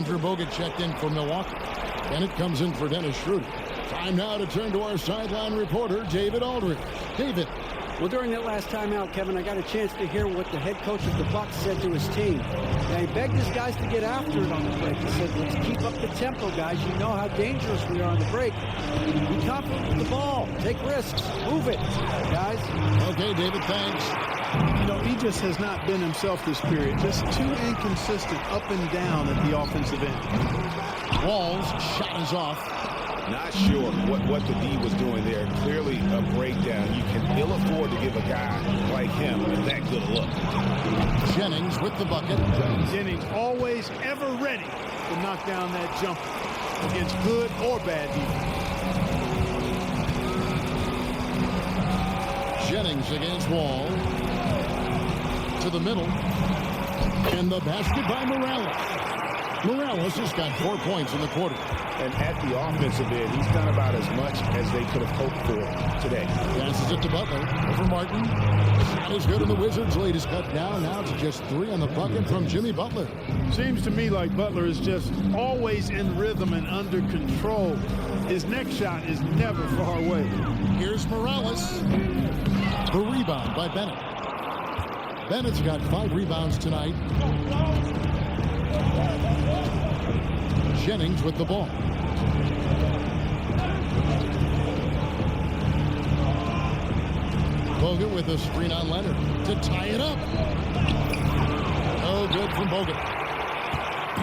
Andrew Bogut checked in for Milwaukee. Bennett comes in for Dennis Schroeder. Time now to turn to our sideline reporter, David Aldridge. David. Well, during that last timeout, Kevin, I got a chance to hear what the head coach of the Bucks said to his team. Now, he begged his guys to get after it on the break. He said, let's keep up the tempo, guys. You know how dangerous we are on the break. Be confident with the ball. Take risks. Move it, guys. Okay, David, thanks. You know, he just has not been himself this period. Just too inconsistent up and down at the offensive end. Wall's shot is off. Not sure what the D was doing there. Clearly a breakdown. You can ill afford to give a guy like him that good a look. Jennings with the bucket. Jennings always ever ready to knock down that jumper against good or bad defense. Jennings against Wall. To the middle. And the basket by Morales. Morales has got 4 points in the quarter. And at the offensive end, he's done about as much as they could have hoped for today. Passes it to Butler. Over Martin. Shot is good, and the Wizards' lead is cut down now to just 3 on the bucket from Jimmy Butler. Seems to me like Butler is just always in rhythm and under control. His next shot is never far away. Here's Morales. The rebound by Bennett. Bennett's got 5 rebounds tonight. Jennings with the ball. Bogut with a screen on Leonard to tie it up. Oh, good from Bogut.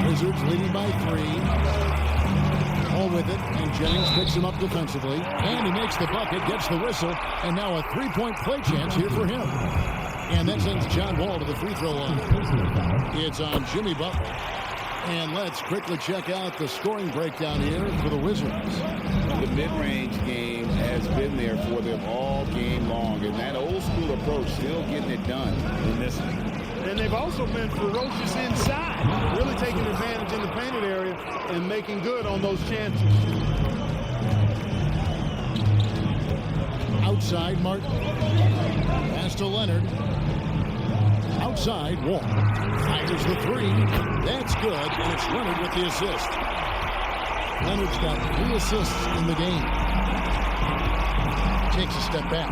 Wizards leading by 3. All with it, and Jennings picks him up defensively. And he makes the bucket, gets the whistle, and now a 3-point play chance here for him. And that sends John Wall to the free throw line. It's on Jimmy Butler. And let's quickly check out the scoring breakdown here for the Wizards. The mid-range game has been there for them all game long, and that old-school approach still getting it done in this one. And they've also been ferocious inside, really taking advantage in the painted area and making good on those chances. Outside, Martin. Pass to Leonard. Outside, Wall. Fires the 3. That's good, and it's Leonard with the assist. Leonard's got 3 assists in the game. Takes a step back.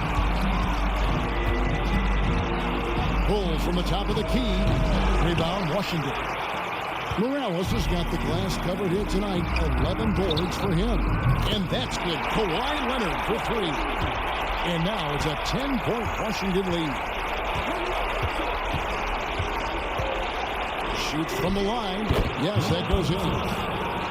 Pulls from the top of the key. Rebound, Washington. Morales has got the glass covered here tonight. 11 boards for him. And that's good. Kawhi Leonard for 3. And now it's a 10-point Washington lead. Shoots from the line. Yes, that goes in.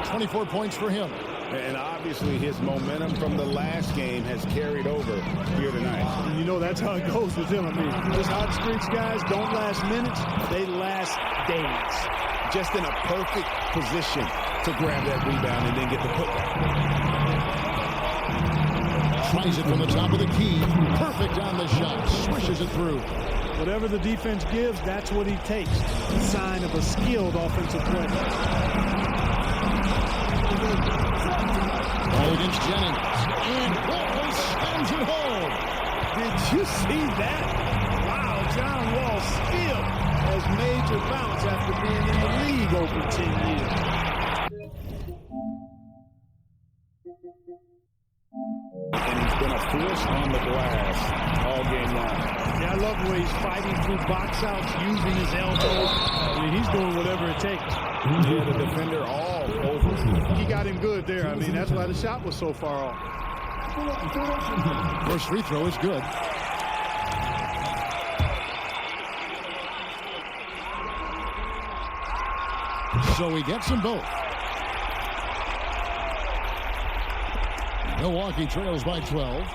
24 points for him. And obviously his momentum from the last game has carried over here tonight. And you know that's how it goes with him. I mean, these hot streaks guys don't last minutes. They last days. Just in a perfect position to grab that rebound and then get the putback. Tries it from the top of the key. Perfect on the shot. Swishes it through. Whatever the defense gives, that's what he takes. A sign of a skilled offensive player. Ball against Jennings. And Wall slams it home. Did you see that? Wow, John Wall still has major bounce after being in the league over 10 years. And he's been a force on the glass all game long. Yeah, I love the way he's fighting through box outs, using his elbows. I mean, he's doing whatever it takes. Yeah, the defender all over. He got him good there. I mean, that's why the shot was so far off. First free throw is good. So he gets them both. Milwaukee trails by 12.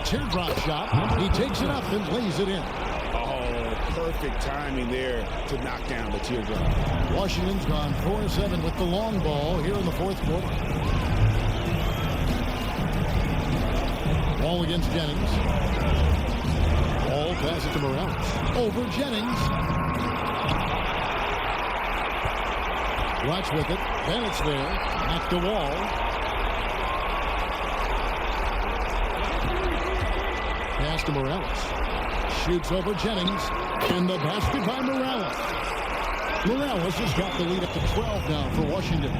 Teardrop shot. He takes it up and lays it in. Oh, perfect timing there to knock down the teardrop. Washington's gone 4-7 with the long ball here in the fourth quarter. Ball against Jennings. Ball passes to Morales. Over Jennings. Watch with it. Bennett's there. Back to Wall. Pass to Morales. Shoots over Jennings. And the basket by Morales. Morales has got the lead up to 12 now for Washington.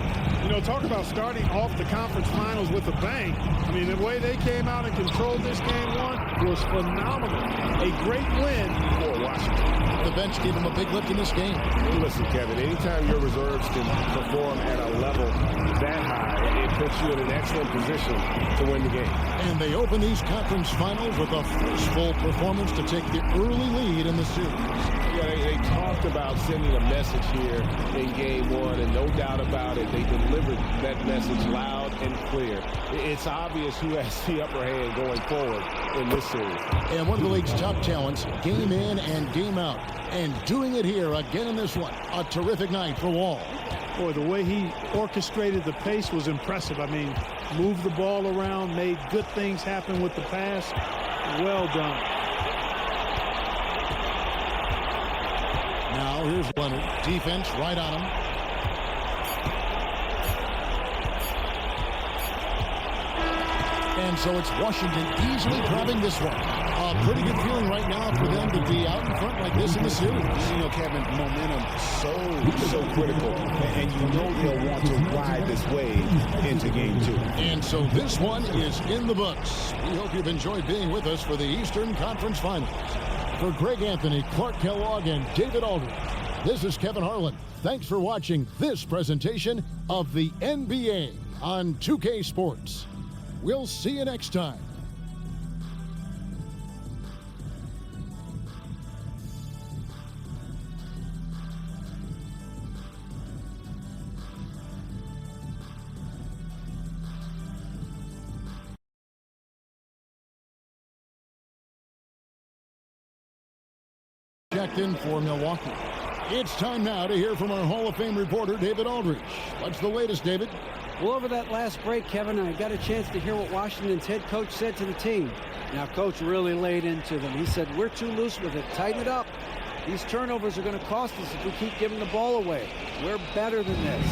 You know, talk about starting off the conference finals with a bang. I mean, the way they came out and controlled this game one was phenomenal. A great win for Washington. The bench gave him a big lift in this game. Listen, Kevin, anytime your reserves can perform at a level that high, it puts you in an excellent position to win the game. And they open these conference finals with a forceful performance to take the early lead in the series. Yeah, they talked about sending a message here in game one, and no doubt about it, they delivered that message loud and clear. It's obvious who has the upper hand going forward in this series. And one of the league's top talents, game in and game out. And doing it here again in this one. A terrific night for Wall. Boy, the way he orchestrated the pace was impressive. I mean, moved the ball around, made good things happen with the pass. Well done. Now here's Leonard. Defense right on him. And so it's Washington easily grabbing this one. A pretty good feeling right now for them to be out in front like this in the series. You know, Kevin, momentum so critical. And you know they'll want to ride this wave into game two. And so this one is in the books. We hope you've enjoyed being with us for the Eastern Conference Finals. For Greg Anthony, Clark Kellogg, and David Aldridge, this is Kevin Harlan. Thanks for watching this presentation of the NBA on 2K Sports. We'll see you next time. Checked in for Milwaukee. It's time now to hear from our Hall of Fame reporter, David Aldridge. What's the latest, David? Well, over that last break, Kevin, I got a chance to hear what Washington's head coach said to the team. Now, coach really laid into them. He said, we're too loose with it. Tighten it up. These turnovers are going to cost us if we keep giving the ball away. We're better than this.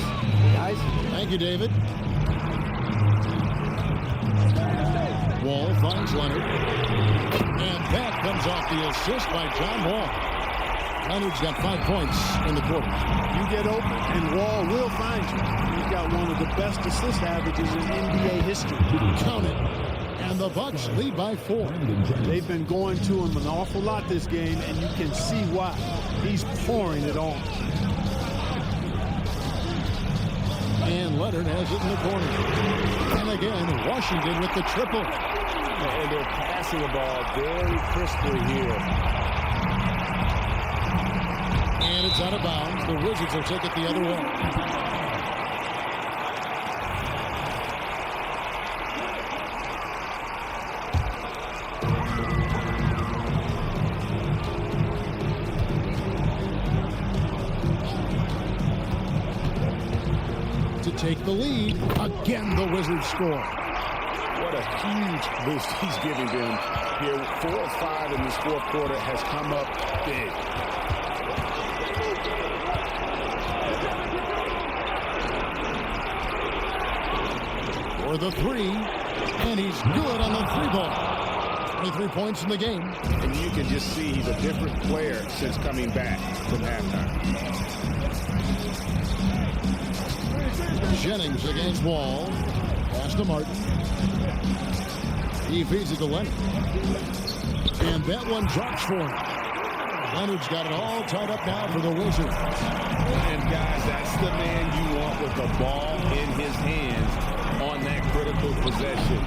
Guys? Thank you, David. Wall finds Leonard. And that comes off the assist by John Wall. Leonard's got 5 points in the quarter. You get open, and Wall will find you. He's got one of the best assist averages in NBA history. Count it. And the Bucks lead by 4. They've been going to him an awful lot this game, and you can see why. He's pouring it on. And Leonard has it in the corner. And again, Washington with the triple. And they're passing the ball very crisply here. And it's out of bounds. The Wizards will take it the other way. To take the lead, again the Wizards score. What a huge boost he's giving them here. 4 or 5 in this fourth quarter has come up big. For the 3, and he's good on the 3 ball. 23 points in the game. And you can just see he's a different player since coming back from halftime. Jennings against Wall. Pass to Martin. He feeds it to Leonard. And that one drops for him. Leonard's got it all tied up now for the Wizards. And guys, that's the man you want with the ball in his hands on that critical possession.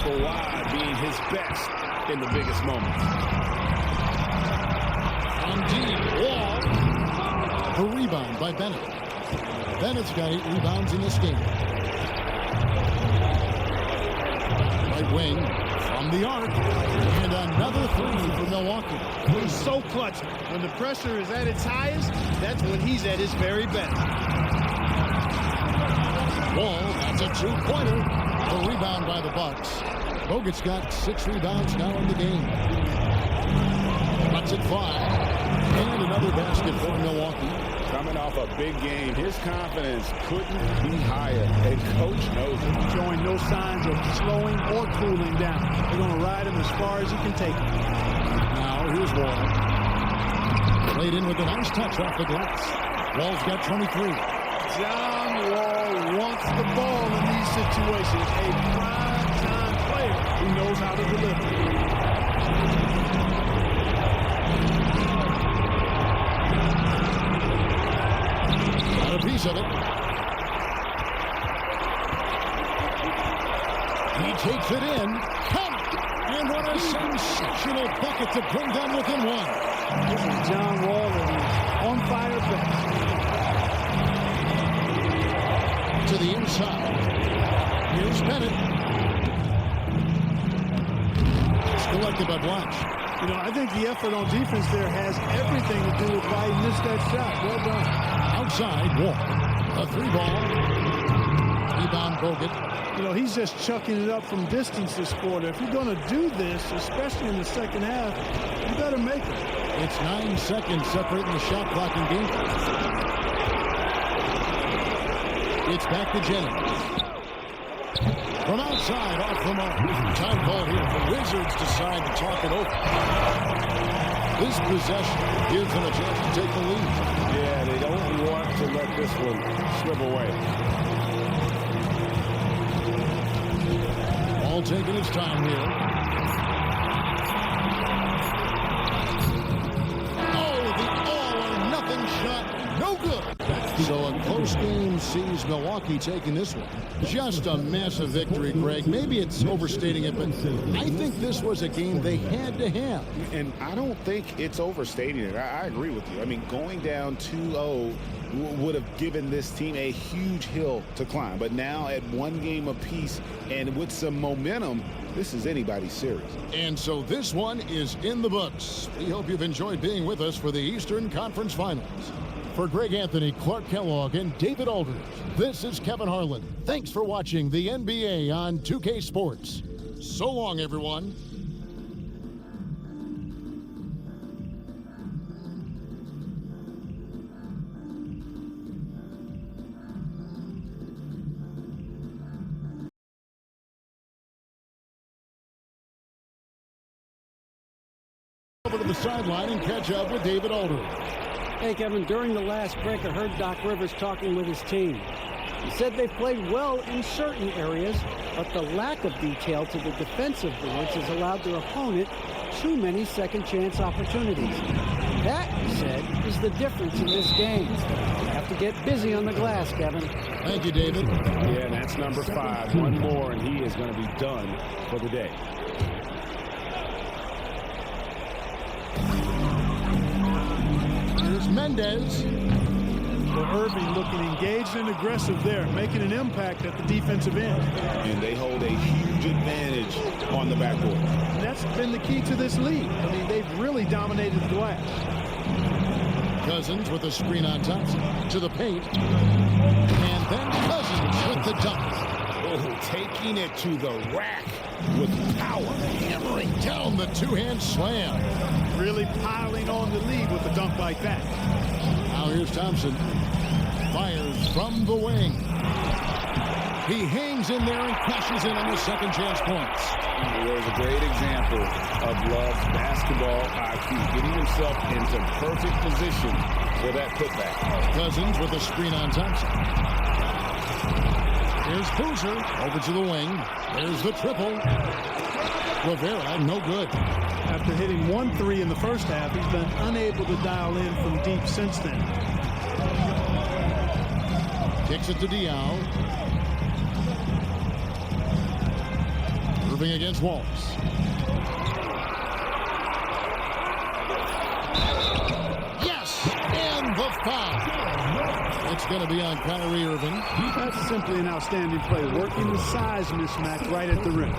Kawhi being his best in the biggest moments. Indeed, Wall. A rebound by Bennett. Bennett's got 8 rebounds in this game. Right wing from the arc. And another 3 for Milwaukee. He's so clutch. When the pressure is at its highest, that's when he's at his very best. Wall, that's a 2-pointer. The rebound by the Bucks. Bogut's got 6 rebounds now in the game. Cuts it 5. And another basket for Milwaukee. Coming off a big game, his confidence couldn't be higher, and coach knows it. Showing no signs of slowing or cooling down. They're going to ride him as far as he can take him. Now here's Wall. Played in with a nice touch off the glass. Wall's got 23. John Wall wants the ball in these situations. A prime-time player who knows how to deliver. Got a piece of it. He takes it in. Count! And what a sensational bucket to bring them within one. This is John Wall at his on-fire best. To the inside. Here's Bennett. It's collected by Blanche. You know, I think the effort on defense there has everything to do with why he missed that shot. Well done. Outside, Wall. A 3-ball. Rebound Bogut. You know, he's just chucking it up from distance this quarter. If you're going to do this, especially in the second half, you better make it. It's 9 seconds separating the shot clock and game clock. It's back to Jennings. From outside, off the mark. Time called here. The Wizards decide to talk it over. This possession gives them a chance to take the lead. Yeah, they don't want to let this one slip away. All taking its time here. Oh, the all-or-nothing shot. No good. So a close game sees Milwaukee taking this one. Just a massive victory, Greg. Maybe it's overstating it, but I think this was a game they had to have. And I don't think it's overstating it. I agree with you. I mean, going down 2-0 would have given this team a huge hill to climb. But now at one game apiece and with some momentum, this is anybody's series. And so this one is in the books. We hope you've enjoyed being with us for the Eastern Conference Finals. For Greg Anthony, Clark Kellogg, and David Aldridge, this is Kevin Harlan. Thanks for watching the NBA on 2K Sports. So long, everyone. Over to the sideline and catch up with David Aldridge. Hey, Kevin, during the last break, I heard Doc Rivers talking with his team. He said they played well in certain areas, but the lack of detail to the defensive boards has allowed their opponent too many second-chance opportunities. That, he said, is the difference in this game. You have to get busy on the glass, Kevin. Thank you, David. Yeah, that's number 5. One more, and he is going to be done for the day. Here's Mendez. Well, Irving looking engaged and aggressive there, making an impact at the defensive end. And they hold a huge advantage on the backboard. And that's been the key to this league. I mean, they've really dominated the glass. Cousins with a screen on Thompson. To the paint. And then Cousins with the dunk. Oh, taking it to the rack with power. Hammering down the two-hand slam. Really piling on the lead with a dunk like that. Now here's Thompson. Fires from the wing. He hangs in there and cashes in on the second chance points. There's a great example of Love's basketball IQ, getting himself into perfect position for that putback. Cousins with a screen on Thompson. Here's Boozer over to the wing. There's the triple. Rivera, no good. After hitting 1-3 in the first half, he's been unable to dial in from deep since then. Kicks it to Diaw. Irving against Walls. Yes! And the foul. It's going to be on Kyrie Irving. That's simply an outstanding play, working the size mismatch right at the rim.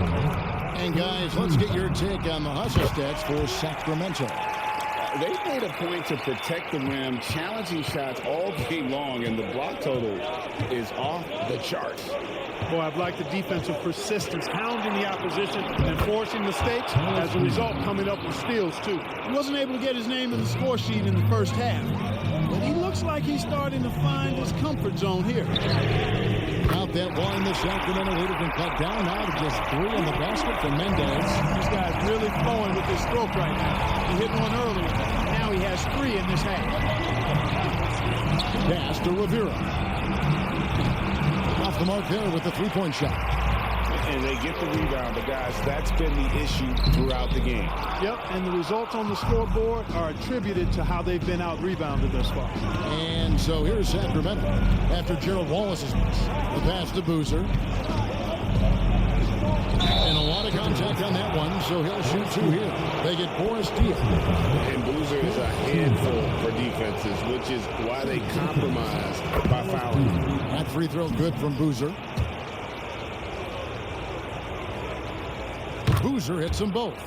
And guys, let's get your take on the hustle stats for Sacramento. They made a point to protect the rim, challenging shots all game long, and the block total is off the charts. Boy, I've liked the defensive persistence, hounding the opposition and forcing mistakes. As a result, coming up with steals, too. He wasn't able to get his name in the score sheet in the first half, but he looks like he's starting to find his comfort zone here. Out that one, the Sacramento leader can cut down now to just 3 in the basket for Mendez. These guys really really flowing with his stroke right now. He hit one earlier. Now he has 3 in this half. Pass to Rivera. Off the mark there with the three-point shot. And they get the rebound, but guys, that's been the issue throughout the game. Yep, and the results on the scoreboard are attributed to how they've been out-rebounded thus far. And so here's Sacramento after Gerald Wallace's miss. The pass to Boozer. And a lot of contact on that one, so he'll shoot 2 here. They get Boris Diaw. And Boozer is a handful for defenses, which is why they compromise by fouling. That free throw good from Boozer. Boozer hits them both.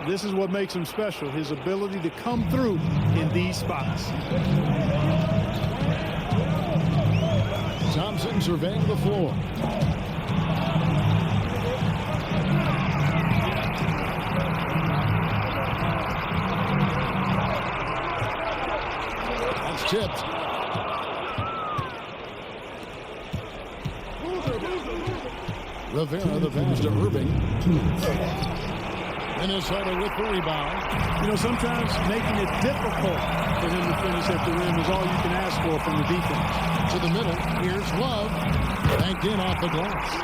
This is what makes him special, his ability to come through in these spots. Thompson surveying the floor. That's tipped. Rivera, the pass to Irving. Minnesota with the rebound. You know, sometimes making it difficult for him to finish at the rim is all you can ask for from the defense. To the middle, here's Love. Banked in off the glass.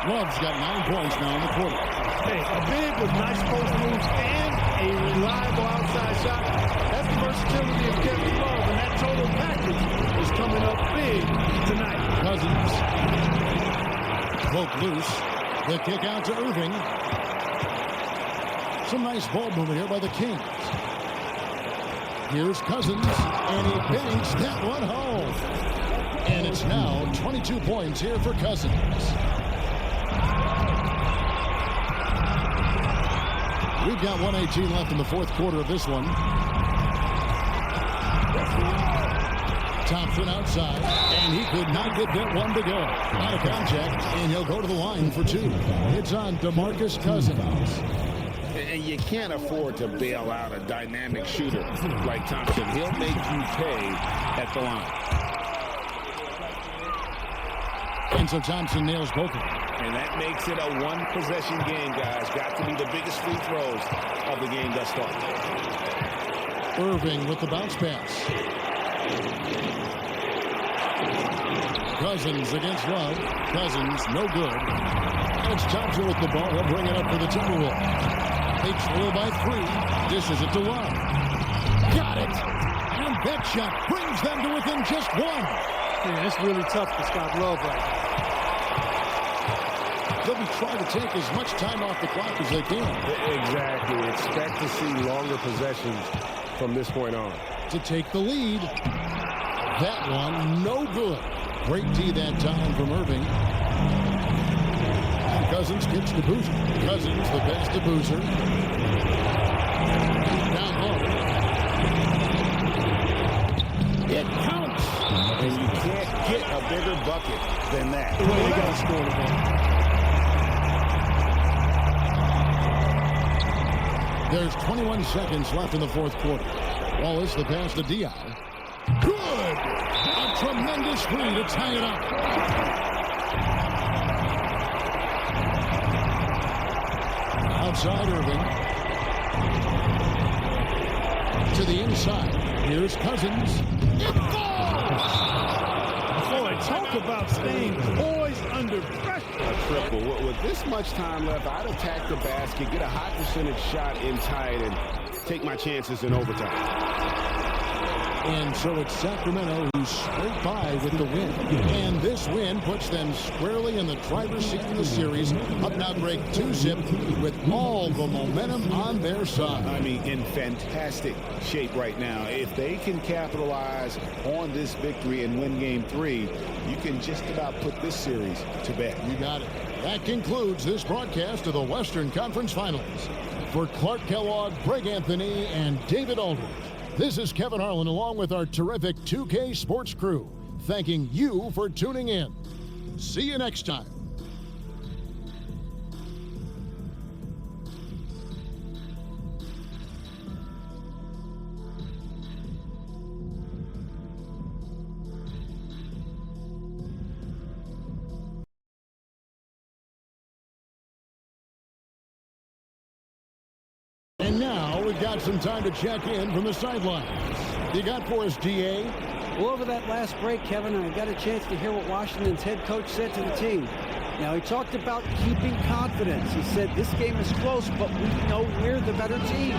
Love's got 9 points now in the quarter. Hey, a big with nice post moves and a reliable outside shot. That's the versatility of Kevin Love, and that total package is coming up big tonight. Cousins. Poke loose. The kick out to Irving. Some nice ball movement here by the Kings. Here's Cousins, and he banks that one home. And it's now 22 points here for Cousins. We've got 1:18 left in the fourth quarter of this one. Thompson outside, and he could not get that one to go. Out of contact, and he'll go to the line for 2. It's on DeMarcus Cousins. And you can't afford to bail out a dynamic shooter like Thompson. He'll make you pay at the line. And so Thompson nails both of them. And that makes it a one-possession game, guys. Got to be the biggest free throws of the game thus far. Irving with the bounce pass. Cousins against Love. Cousins, no good. And it's Thompson with the ball. He'll bring it up for the Timberwolves. They trail by 3. Dishes it to Love. Got it. And that shot brings them to within just 1. Yeah, it's really tough to stop Love right now. They'll be trying to take as much time off the clock as they can. Exactly. Expect to see longer possessions from this point on. To take the lead. That one, no good. Great D that time from Irving. And Cousins gets to Boozer. Cousins, the pass to Boozer. Down low. It counts. And you can't get a bigger bucket than that. The way you got to score the ball. There's 21 seconds left in the fourth quarter. Wallace, the pass to Diaw. Good! A tremendous screen to tie it up. Outside Irving. To the inside. Here's Cousins. It falls! Boy, talk about staying poised under pressure. A triple. With this much time left, I'd attack the basket, get a high percentage shot in tight, and take my chances in overtime. And so it's Sacramento who scraped by with the win. And this win puts them squarely in the driver's seat in the series. Up now break 2-zip with all the momentum on their side. I mean, in fantastic shape right now. If they can capitalize on this victory and win game 3, you can just about put this series to bed. You got it. That concludes this broadcast of the Western Conference Finals. For Clark Kellogg, Greg Anthony, and David Aldridge, this is Kevin Harlan along with our terrific 2K Sports crew, thanking you for tuning in. See you next time. And now we've got some time to check in from the sidelines. You got for us, GA? Well, over that last break, Kevin, I got a chance to hear what Washington's head coach said to the team. Now, he talked about keeping confidence. He said, this game is close, but we know we're the better team.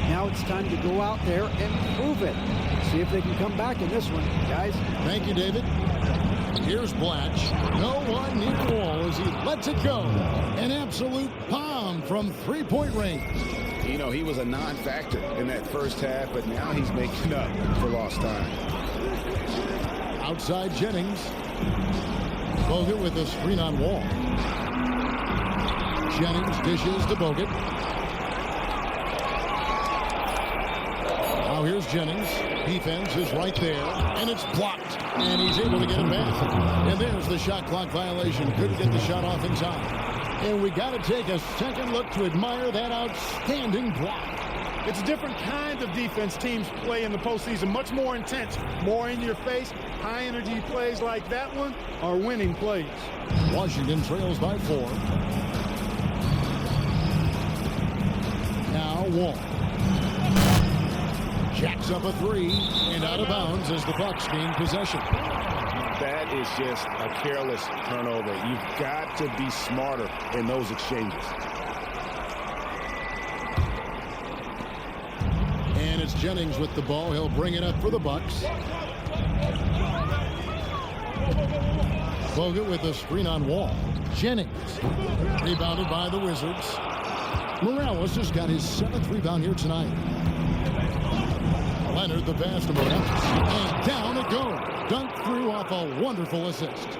Now it's time to go out there and prove it. See if they can come back in this one, guys. Thank you, David. Here's Blatch. No one near the wall as he lets it go. An absolute bomb from three-point range. You know, he was a non-factor in that first half, but now he's making up for lost time. Outside Jennings. Bogut with a screen on Wall. Jennings dishes to Bogut. Now here's Jennings. Defense is right there, and it's blocked. And he's able to get it back. And there's the shot clock violation. Couldn't get the shot off in time. And we got to take a second look to admire that outstanding block. It's a different kind of defense teams play in the postseason. Much more intense, more in your face. High energy plays like that one are winning plays. Washington trails by 4. Now Wall. Jacks up a 3 and out of bounds as the Bucks gain possession. That is just a careless turnover. You've got to be smarter in those exchanges. And it's Jennings with the ball. He'll bring it up for the Bucks. Bogut with a screen on Wall. Jennings rebounded by the Wizards. Morales has got his 7th rebound here tonight. Leonard the pass to Morales. And down it goes. Dunked through off a wonderful assist.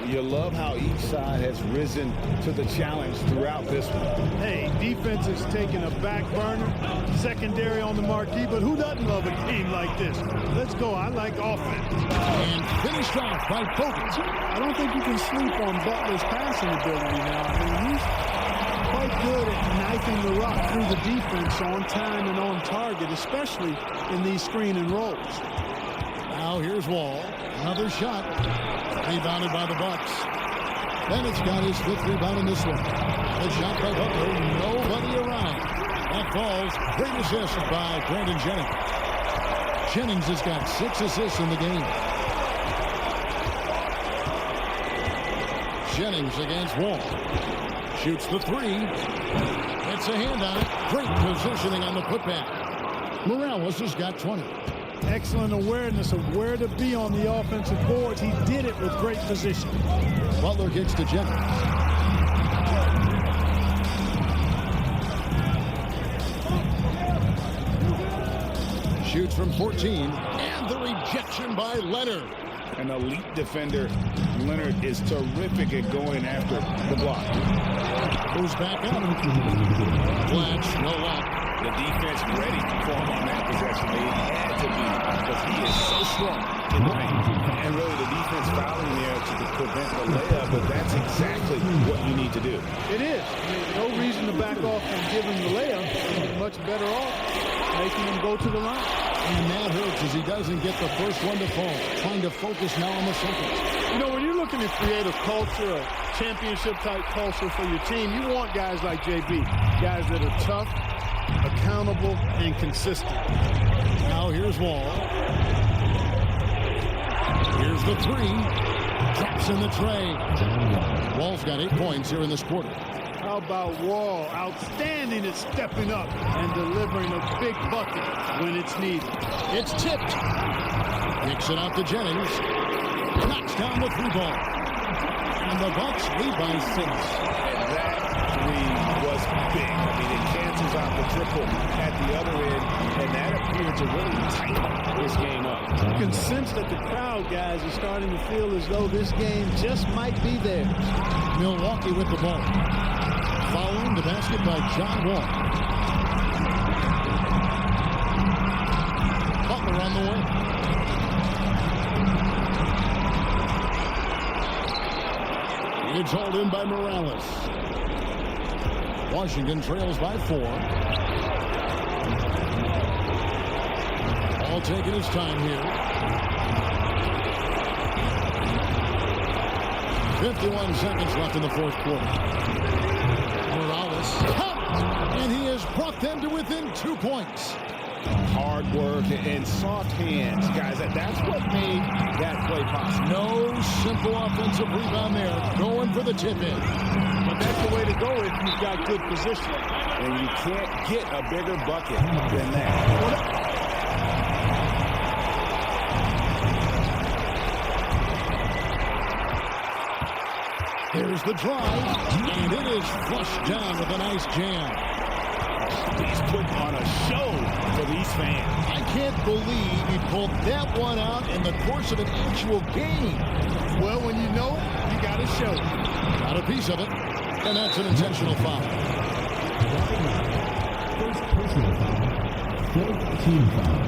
You love how each side has risen to the challenge throughout this one. Hey, defense is taking a back burner, secondary on the marquee, but who doesn't love a game like this? Let's go. I like offense. And finished off by Bogut. I don't think you can sleep on Butler's passing ability now. I mean, he's quite good at knifing the rock through the defense on time and on target, especially in these screen and rolls. Now here's Wall. Another shot. Rebounded by the Bucks. Bennett's got his 5th rebound in this one. The shot by Butler. Nobody around. That falls. Great assist by Brandon Jennings. Jennings has got 6 assists in the game. Jennings against Wall. Shoots the 3. It's a hand on it. Great positioning on the putback. Morales has got 20. Excellent awareness of where to be on the offensive boards. He did it with great position. Butler kicks to Jennings. Shoots from 14. And the rejection by Leonard. An elite defender. Leonard is terrific at going after the block. Moves back up. Blatch, no luck. The defense ready for him on that possession. They had to be because he is so strong in the paint. And really the defense fouling there to prevent the layup, but that's exactly what you need to do. It is. I mean, no reason to back off and give him the layup. He's much better off making him go to the line. And that hurts as he doesn't get the first one to fall. Trying to focus now on the second. You know, when you're looking to create a culture, a championship-type culture for your team, you want guys like JB, guys that are tough, accountable, and consistent. Now here's Wall. Here's the 3. Drops in the tray. Wall's got 8 points here in this quarter. How about Wall? Outstanding at stepping up and delivering a big bucket when it's needed. It's tipped. Kicks it out to Jennings. Knocks down the 3 ball. And the Bucks lead by 6. That 3 was big. I mean, it cancels out the triple at the other end, and that appeared to really tighten this game up. You can sense that the crowd, guys, is starting to feel as though this game just might be theirs. Milwaukee with the ball. Following the basket by John Wall. Butler on the way. It's hauled in by Morales. Washington trails by 4. All taking his time here. 51 seconds left in the 4th quarter. Morales Count! And he has brought them to within 2 points. Hard work and soft hands, guys. That's what made that play possible. No simple offensive rebound there. Going for the tip-in. But that's the way to go if you've got good position. And you can't get a bigger bucket than that. Here's the drive, and it is flushed down with a nice jam. He's putting on a show for these fans. I can't believe he pulled that one out in the course of an actual game. Well, when you know, you got to show. Got a piece of it, and that's an intentional foul. First personal foul, third team foul.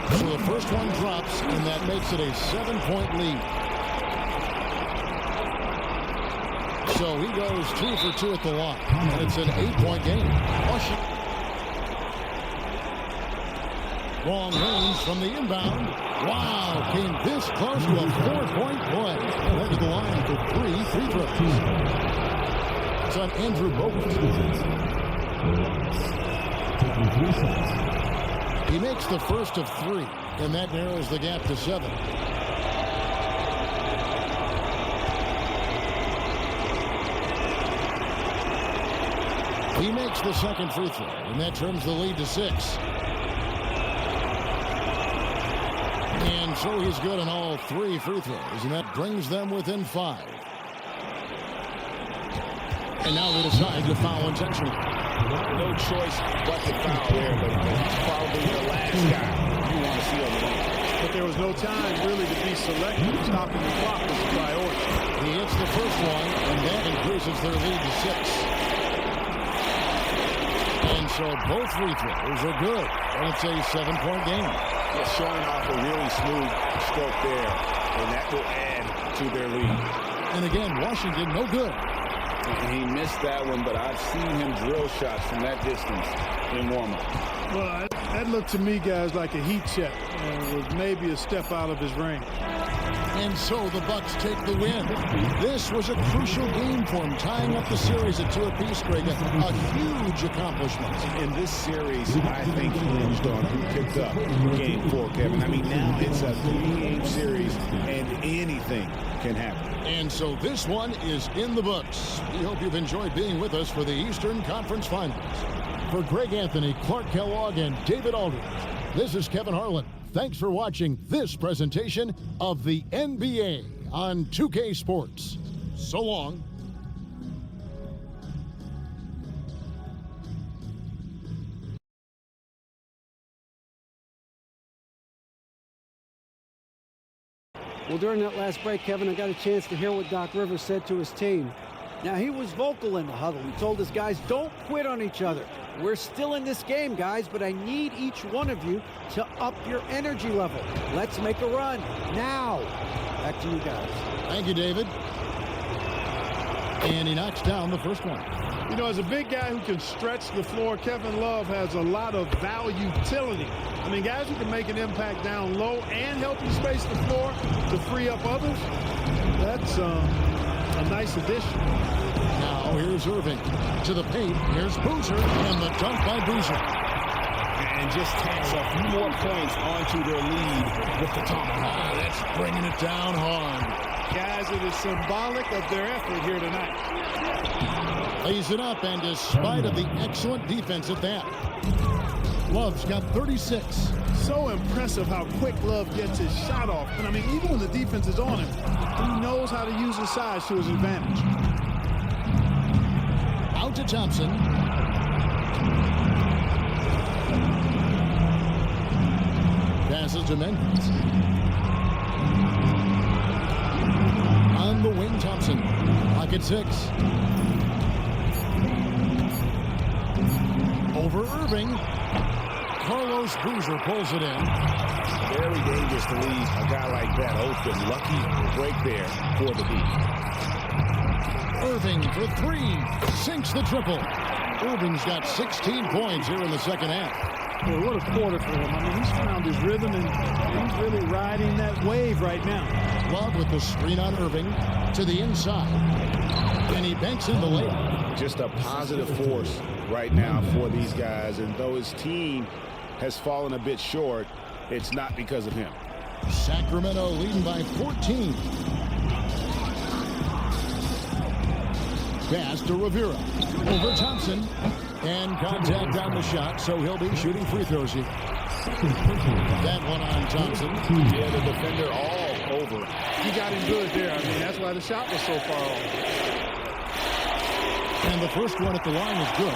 So the first one drops, and that makes it a 7-point lead. So he goes 2 for 2 at the line, and it's an 8-point game. Washington. Long range from the inbound. Wow, came this close to a 4-point play. He'll head to the line for 3 free throws. It's on Andrew Bogut. Taking 3 shots. He makes the first of 3, and that narrows the gap to 7. He makes the second free throw, and that turns the lead to 6. And so he's good on all 3 free throws, and that brings them within 5. And now they decide to foul intentionally. No choice but to foul there, but he's probably the last guy you want to see on the line. But there was no time really to be selective. Stopping the clock was the priority. He hits the first one, and that increases their lead to 6. And so both free throws are good, and it's a 7-point game. Just showing off a really smooth stroke there, and that will add to their lead. And again, Washington no good. And he missed that one, but I've seen him drill shots from that distance in warm-up. Well, that looked to me, guys, like a heat check. With maybe a step out of his range. And so the Bucks take the win. This was a crucial game for him, tying up the series at 2 apiece, Greg. A huge accomplishment. In this series, I think hinged on who picked up Game 4, Kevin. I mean, now it's a 3-game series, and anything can happen. And so this one is in the books. We hope you've enjoyed being with us for the Eastern Conference Finals. For Greg Anthony, Clark Kellogg, and David Aldridge, this is Kevin Harlan. Thanks for watching this presentation of the NBA on 2K Sports. So long. Well, during that last break, Kevin, I got a chance to hear what Doc Rivers said to his team. Now, he was vocal in the huddle. He told his guys, don't quit on each other. We're still in this game, guys, but I need each one of you to up your energy level. Let's make a run now. Back to you guys. Thank you, David. And he knocks down the first one. You know, as a big guy who can stretch the floor, Kevin Love has a lot of value-utility. I mean, guys who can make an impact down low and help you space the floor to free up others, that's a nice addition. Now here's Irving to the paint. Here's Boozer, and the dunk by Boozer. And just tacks a few more points onto their lead with the tomahawk. That's bringing it down hard. Guys, it is symbolic of their effort here tonight. Lays it up, and despite of the excellent defense at that, Love's got 36. So impressive how quick Love gets his shot off. And I mean, even when the defense is on him, he knows how to use his size to his advantage. Out to Thompson. Passes to Mendes. On the wing, Thompson. Pocket 6. Over Irving. Carlos Boozer pulls it in. Very dangerous to leave a guy like that open. Lucky break there for the D. Irving for 3. Sinks the triple. Irving's got 16 points here in the second half. Boy, what a quarter for him. I mean, he's found his rhythm, and he's really riding that wave right now. Love with the screen on Irving to the inside. And he banks in the layup. Just a positive force right now for these guys. And though his team has fallen a bit short, it's not because of him. Sacramento leading by 14. Pass to Rivera. Over Thompson. And contact on the shot, so he'll be shooting free throws here. That one on Thompson. Yeah, the defender all over. He got him good there. I mean, that's why the shot was so far off. And the first one at the line is good.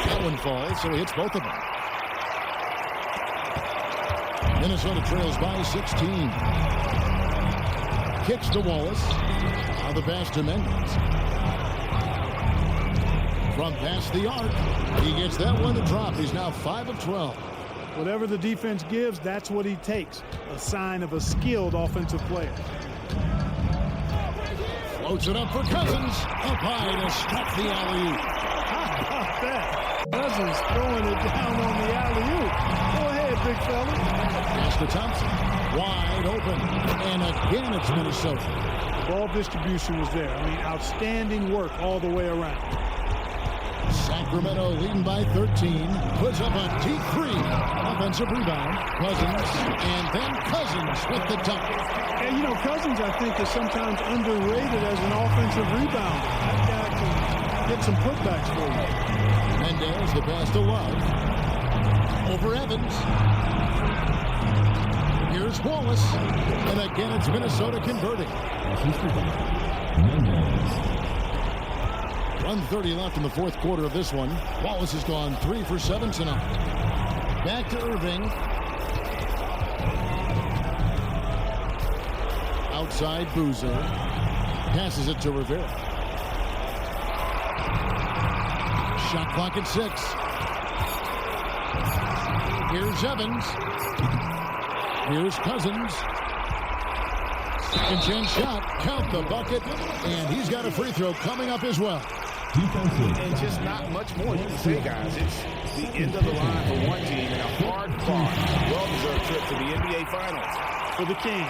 That one falls, so he hits both of them. Minnesota trails by 16. Kicks to Wallace. Now the pass to Mendez. From past the arc, he gets that one to drop. He's now 5 of 12. Whatever the defense gives, that's what he takes. A sign of a skilled offensive player. Floats it up for Cousins. Up high to stop the alley-oop. How about that? Cousins throwing it down on the alley-oop. Go ahead, big fella. Pass to Thompson. Wide open. And again, it's Minnesota. Ball distribution was there. I mean, outstanding work all the way around. Sacramento leading by 13. Puts up a deep three. Offensive rebound. Cousins. And then Cousins with the dunk. And, you know, Cousins, I think, is sometimes underrated as an offensive rebounder. That guy can get some putbacks for you. Mendez, the pass to Love. Over Evans. Here's Wallace. And again, it's Minnesota converting. 1:30 left in the fourth quarter of this one. Wallace has gone 3 for 7 tonight. Back to Irving. Outside Boozer. Passes it to Rivera. Shot clock at 6. Here's Evans. Here's Cousins. Second chance shot. Count the bucket. And he's got a free throw coming up as well. And just not much more you can say, guys. It's the end of the line for one team and a hard-fought, well-deserved trip to the NBA Finals for the Kings.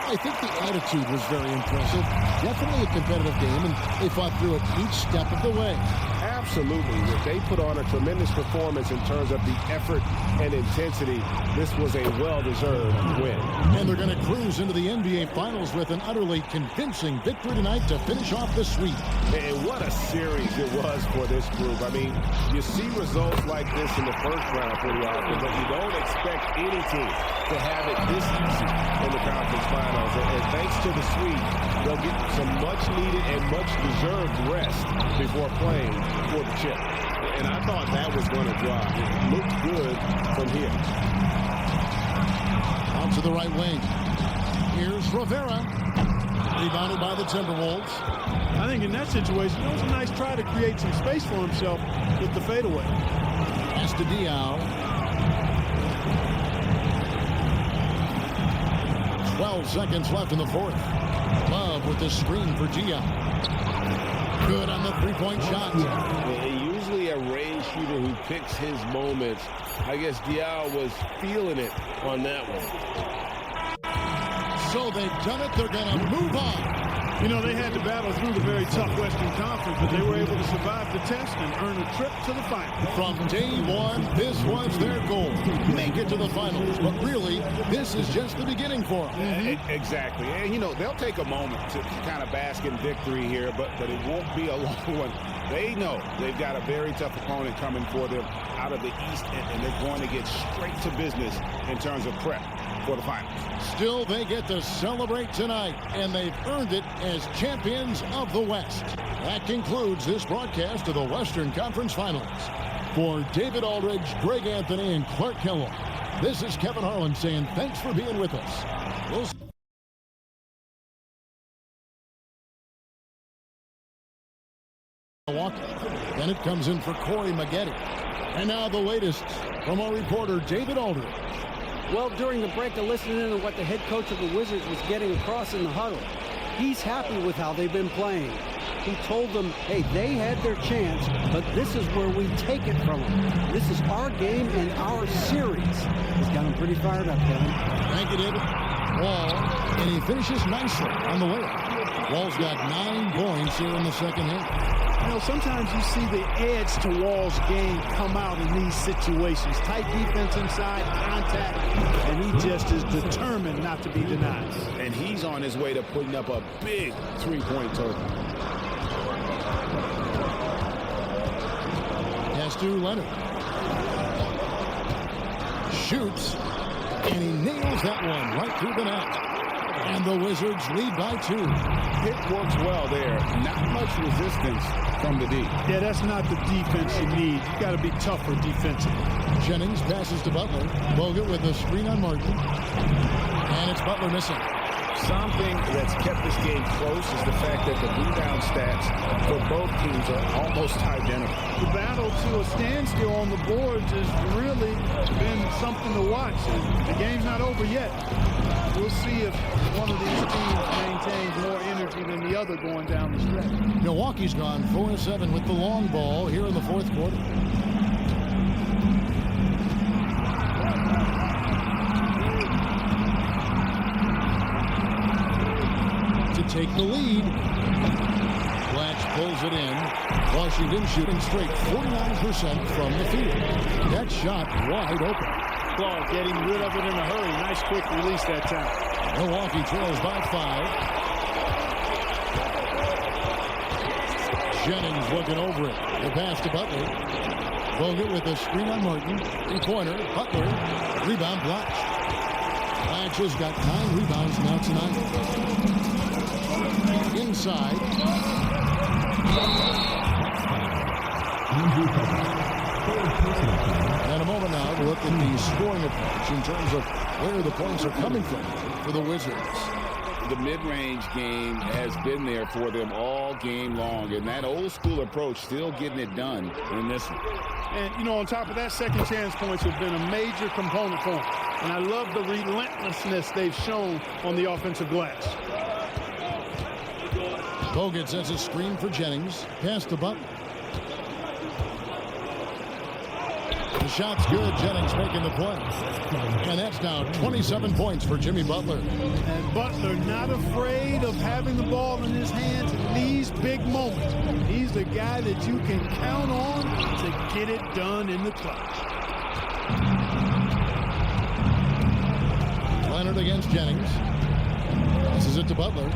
I think the attitude was very impressive. Definitely a competitive game, and they fought through it each step of the way. Absolutely. They put on a tremendous performance in terms of the effort and intensity. This was a well-deserved win. And they're going to cruise into the NBA Finals with an utterly convincing victory tonight to finish off the sweep. And what a series it was for this group. I mean, you see results like this in the first round pretty often, but you don't expect any team to have it this easy in the conference finals. And thanks to the sweep, they'll get some much-needed and much-deserved rest before playing for the chip. And I thought that was going to drop. It looked good from here. On to the right wing. Here's Rivera. Rebounded by the Timberwolves. I think in that situation, it was a nice try to create some space for himself with the fadeaway. Pass to Diaw. 12 seconds left in the fourth. Love with the screen for Diaw. Good on the three-point shot. Usually a range shooter who picks his moments. I guess Diaw was feeling it on that one. So they've done it. They're going to move on. You know, they had to battle through the very tough Western Conference, but they were able to survive the test and earn a trip to the finals. From day one, this was their goal. Make it to the finals. But really, this is just the beginning for them. Exactly. And, you know, they'll take a moment to kind of bask in victory here, but it won't be a long one. They know they've got a very tough opponent coming for them out of the East, and they're going to get straight to business in terms of prep for the finals. Still, they get to celebrate tonight, and they've earned it as champions of the West. That concludes this broadcast of the Western Conference Finals. For David Aldridge, Greg Anthony, and Clark Kellogg, this is Kevin Harlan saying thanks for being with us. We'll Then it comes in for Corey Maggette. And now the latest from our reporter, David Aldridge. Well, during the break, I listened in to what the head coach of the Wizards was getting across in the huddle. He's happy with how they've been playing. He told them, hey, they had their chance, but this is where we take it from them. This is our game and our series. He's got them pretty fired up, Kevin. Thank you, David. Wall, and he finishes nicely on the layup. Wall's got 9 points here in the second half. You know, sometimes you see the edge to Wall's game come out in these situations. Tight defense inside, contact, and he just is determined not to be denied. And he's on his way to putting up a big three-point total. Pass to Leonard. Shoots, and he nails that one right through the net. And the Wizards lead by 2. It works well there. Not much resistance from the D. Yeah, that's not the defense you need. You got to be tougher defensively. Jennings passes to Butler. Bogut with the screen on Martin. And it's Butler missing. Something that's kept this game close is the fact that the rebound stats for both teams are almost identical. The battle to a standstill on the boards has really been something to watch. The game's not over yet. We'll see if one of these teams maintains more energy than the other going down the stretch. Milwaukee's gone 4-7 with the long ball here in the fourth quarter. To take the lead. Blatch pulls it in. Washington shooting straight 49% from the field. That shot wide open. Clark getting rid of it in a hurry. Nice quick release that time. Milwaukee trails by 5. Jennings looking over it. The pass to Butler. Bogut with a screen on Martin. Three-pointer. Butler. Rebound Blatch. Blatch has got 9 rebounds now tonight. Inside. And a moment now to look at the scoring approach in terms of where the points are coming from for the Wizards. The mid-range game has been there for them all game long, and that old school approach still getting it done in this one. And, you know, on top of that, second chance points have been a major component for them. And I love the relentlessness they've shown on the offensive glass. Bogut sets a screen for Jennings. Pass to Butler. The shot's good. Jennings making the play. And that's now 27 points for Jimmy Butler. And Butler not afraid of having the ball in his hands in these big moments. He's the guy that you can count on to get it done in the clutch. Leonard against Jennings. This is it to Butler.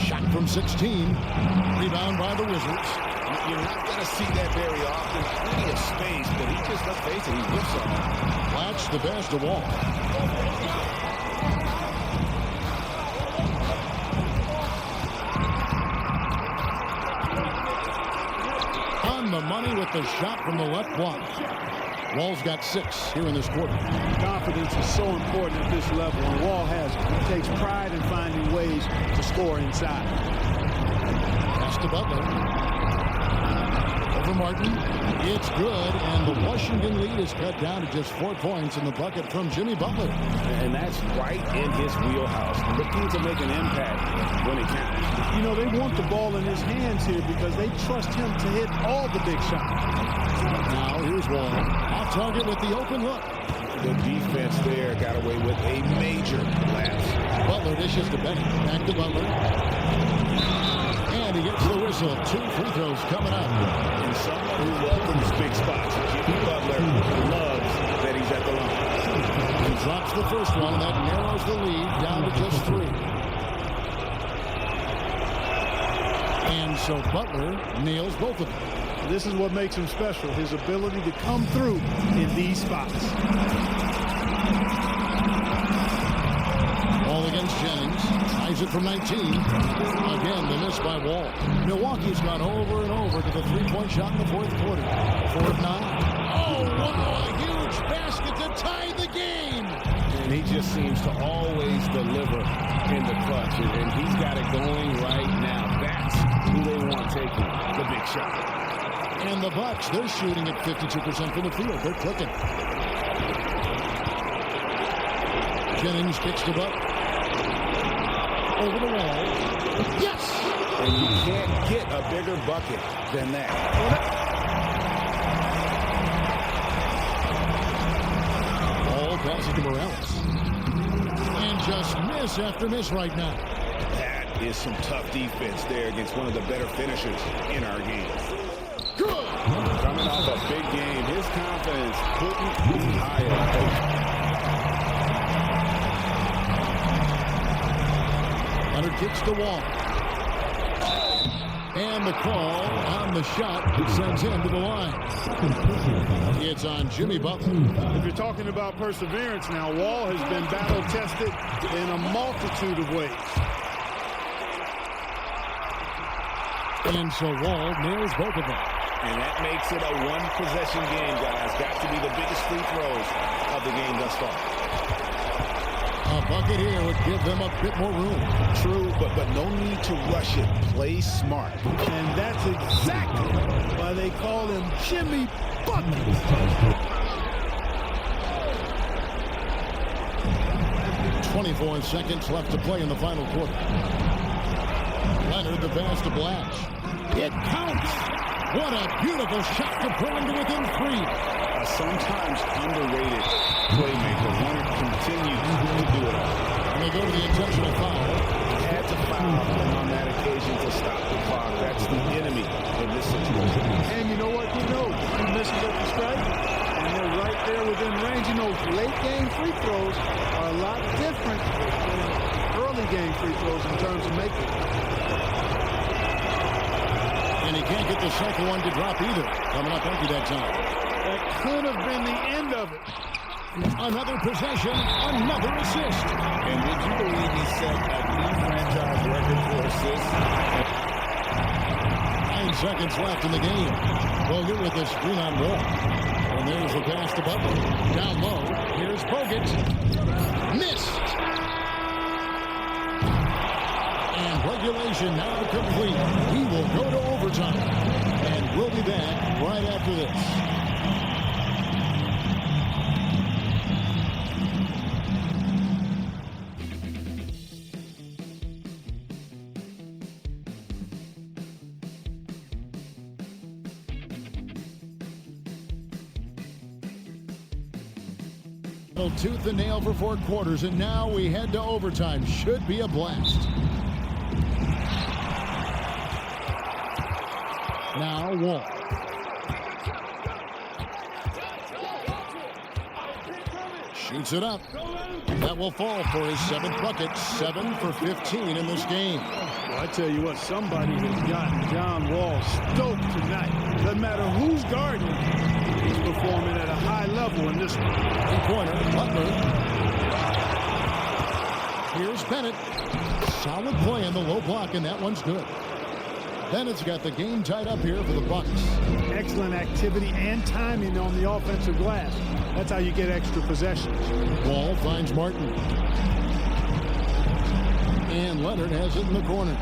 Shot from 16. Rebound by the Wizards. You're not going to see that very often. Plenty of space, but he just, let's face it, he whips on it. Blatch the pass to Wall. On the money with the shot from the left block. Wall's got 6 here in this quarter. Confidence is so important at this level, and Wall has it. He takes pride in finding ways to score inside. Pass to Butler. Over Martin. It's good, and the Washington lead is cut down to just 4 points in the bucket from Jimmy Butler. And that's right in his wheelhouse, looking to make an impact when it counts. You know, they want the ball in his hands here because they trust him to hit all the big shots. Now here's Wall. Off target with the open look. The defense there got away with a major lapse. Butler dishes to Bennett. Back to Butler. And he gets the whistle. 2 free throws coming up. And someone who welcomes big spots. Jimmy Butler loves that he's at the line. He drops the first one, and that narrows the lead down to just 3. And so Butler nails both of them. This is what makes him special, his ability to come through in these spots. Ball against Jennings. Ties it from 19. Again, the miss by Wall. Milwaukee's gone over and over to the three-point shot in the fourth quarter. 4 of 9. Oh, wow, a huge basket to tie the game. And he just seems to always deliver in the clutch. And he's got it going right now. That's who they want taking the big shot. And the Bucks, they're shooting at 52% from the field. They're clicking. Jennings kicks the butt. Over the wall. Yes! And you can't get a bigger bucket than that. Ball passes to Morales. Just miss after miss right now. That is some tough defense there against one of the better finishers in our game. Good. Coming off a big game, his confidence couldn't be higher. Leonard kicks the wall. And the call on the shot sends him to the line. It's on Jimmy Butler. If you're talking about perseverance now, Wall has been battle-tested in a multitude of ways. And so Wall nails both of them. And that makes it a one-possession game, guys. Got to be the biggest free throws of the game thus far. A bucket here would give them a bit more room. True, but no need to rush it. Play smart. And that's exactly why they call him Jimmy Bucket. 24 seconds left to play in the final quarter. Leonard the pass to Blatch. It counts. What a beautiful shot to pull him to within 3. A sometimes underrated playmaker. Leonard continues to do it all. And they go to the intentional foul. Had to foul on that occasion to stop the clock. That's the enemy in this situation. And you know what? He knows he misses at the strike, and they're right there within range. You know, late game free throws are a lot different than early game free throws in terms of making. And he can't get the second one to drop either. Coming up empty that time. That could have been the end of it. Another possession, another assist. And would you believe he set a new franchise record for assists? 9 seconds left in the game. Bogut with the screen on Wall. And there's the pass to Butler. Down low. Here's Bogut. Missed. And regulation now complete. We will go to overtime. And we'll be back right after this. Tooth and nail for 4 quarters, and now we head to overtime. Should be a blast. Now Wall. Shoots it up. That will fall for his 7th bucket. 7 for 15 in this game. Well, I tell you what, somebody has gotten John Wall stoked tonight. Doesn't matter who's guarding him. He's performing at a high level in this one. Three-pointer, Butler. Here's Bennett. Solid play in the low block, and that one's good. Bennett's got the game tied up here for the Bucks. Excellent activity and timing on the offensive glass. That's how you get extra possessions. Wall finds Martin. And Leonard has it in the corner.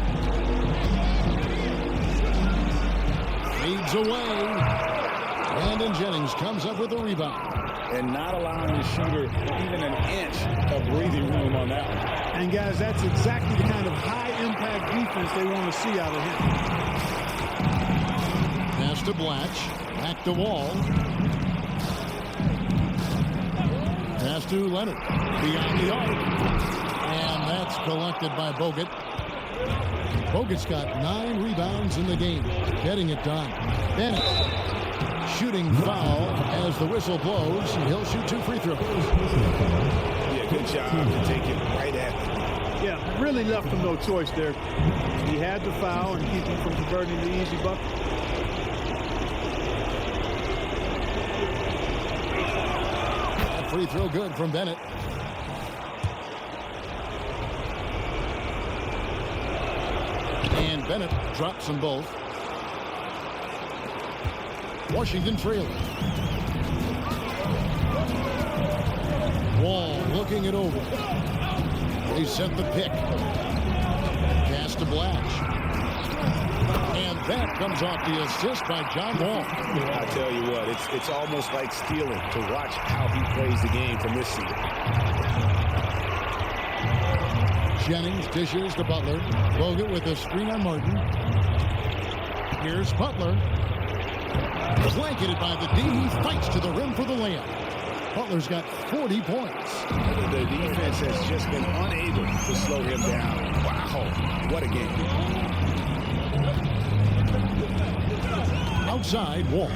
Fades away. Brandon Jennings comes up with a rebound. And not allowing the shooter even an inch of breathing room on that one. And guys, that's exactly the kind of high-impact defense they want to see out of him. Pass to Blatch. Back to Wall. Pass to Leonard. Beyond the arc. And that's collected by Bogut. Bogut's got 9 rebounds in the game. Getting it done. Bennett. Shooting foul as the whistle blows. He'll shoot 2 free throws. Yeah, good job to take it right at him. Yeah, really left him no choice there. He had to foul and keep him from converting the easy bucket. That free throw good from Bennett. And Bennett drops them both. Washington trailing. Wall looking it over. They set the pick. Pass to Blatch. And that comes off the assist by John Wall. I tell you what, it's almost like stealing to watch how he plays the game from this seat. Jennings dishes to Butler. Bogut with a screen on Martin. Here's Butler. Blanketed by the D. He fights to the rim for the layup. Butler's got 40 points. The defense has just been unable to slow him down. Wow, what a game. Outside, Wall.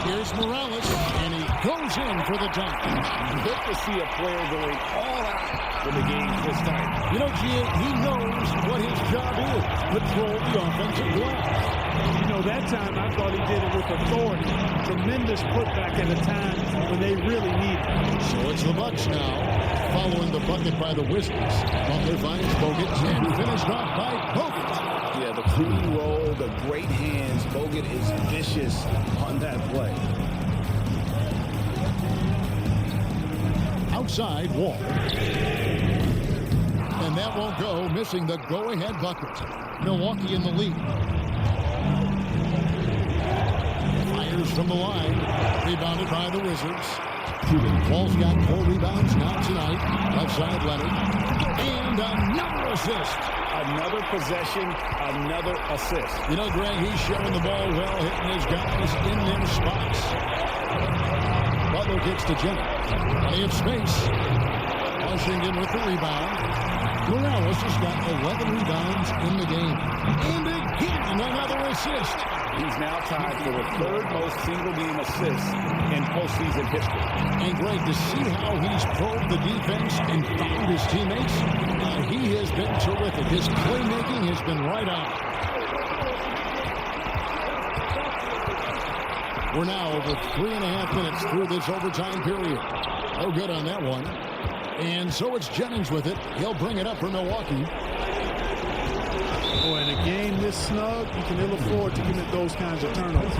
Here's Morales, and he goes in for the dunk. Good to see a player going all out when the game's this tight. You know, Gia, he knows what his job is. Control the offensive glass. You know, that time I thought he did it with authority. Tremendous putback at a time when they really need it. So it's the Bucks now, following the bucket by the Wizards. Butler finds Bogut and finished off by Bogut. Yeah, the clean roll, the great hands. Bogut is vicious on that play. Outside, Wall. And that won't go, missing the go-ahead bucket. Milwaukee in the lead. Fires from the line. Rebounded by the Wizards. Wall's got 4 rebounds now tonight. Left side, Leonard. And another assist. Another possession, another assist. You know, Greg, he's showing the ball well, hitting his guys in them spots. Butler gets to Jennings. Plenty of space. Washington with the rebound. Morales has got 11 rebounds in the game. And again, another assist. He's now tied for the 3rd most single-game assists in postseason history. And Greg, to see how he's probed the defense and found his teammates, he has been terrific. His playmaking has been right on. We're now over 3.5 minutes through this overtime period. No good on that one. And so it's Jennings with it. He'll bring it up for Milwaukee. Boy, in a game this snug, you can ill afford to commit those kinds of turnovers.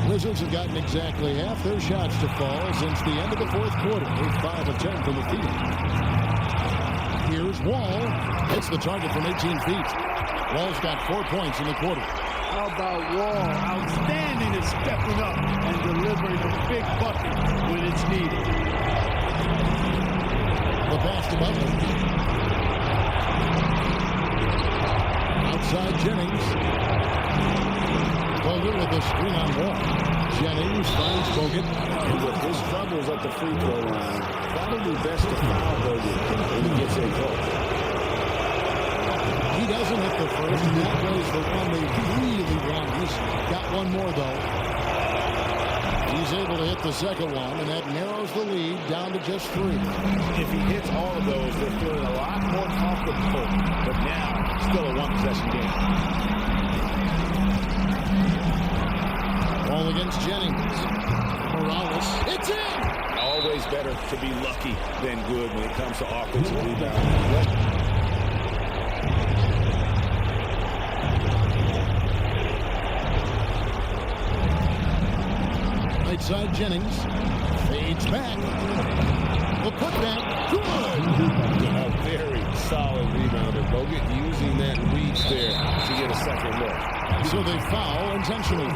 Wizards have gotten exactly half their shots to fall since the end of the 4th quarter. They're 5 of 10 from the field. Here's Wall. Hits the target from 18 feet. Wall's got 4 points in the quarter. How about Wall? Outstanding at stepping up and delivering a big bucket when it's needed. The pass to Butler. Outside Jennings. Bogut with the screen on Wall. Jennings finds Bogut. And with his struggles at the free throw line, probably best to foul Bogut when he gets a goal. He doesn't hit the first, and that was the one they really want. He's got one more, though. He's able to hit the second one, and that narrows the lead down to just 3. If he hits all of those, they're feeling a lot more comfortable. But now, still a one-possession game. Ball against Jennings. Morales. It's in! Always better to be lucky than good when it comes to offensive rebounding. Right side Jennings. Fades back. The putback. Good! A very solid rebounder. Bogut using that reach there to get a second look. So they foul intentionally.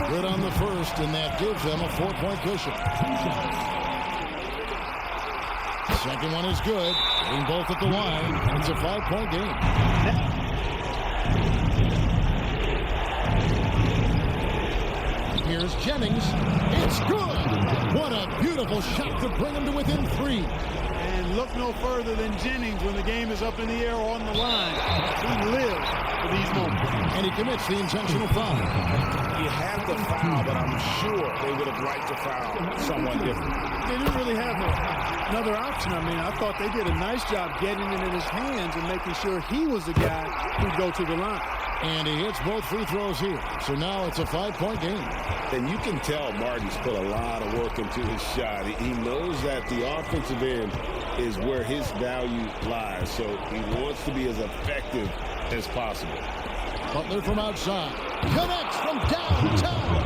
Good on the first, and that gives them a 4-point cushion. Second one is good. Being both at the line. It's a 5-point game. Here's Jennings. It's good. What a beautiful shot to bring him to within 3. And look no further than Jennings when the game is up in the air or on the line. He lives for these moments. And he commits the intentional foul. He had the foul, but I'm sure they would have liked to foul someone different. They didn't really have another option. I mean, I thought they did a nice job getting it in his hands and making sure he was the guy who'd go to the line. And he hits both free throws here. So now it's a 5-point game. And you can tell Martin's put a lot of work into his shot. He knows that the offensive end is where his value lies. So he wants to be as effective as possible. Butler from outside. Connects from downtown.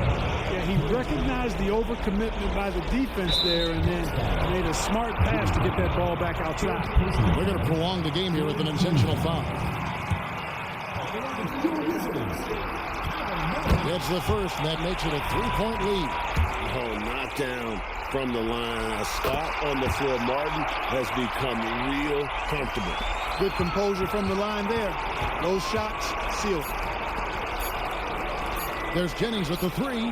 Yeah, he recognized the overcommitment by the defense there and then made a smart pass to get that ball back outside. We're going to prolong the game here with an intentional foul. It's the first, and that makes it a 3-point lead. Oh, knockdown from the line. A spot on the floor, Martin has become real comfortable. Good composure from the line there. Those shots sealed. There's Jennings with the three.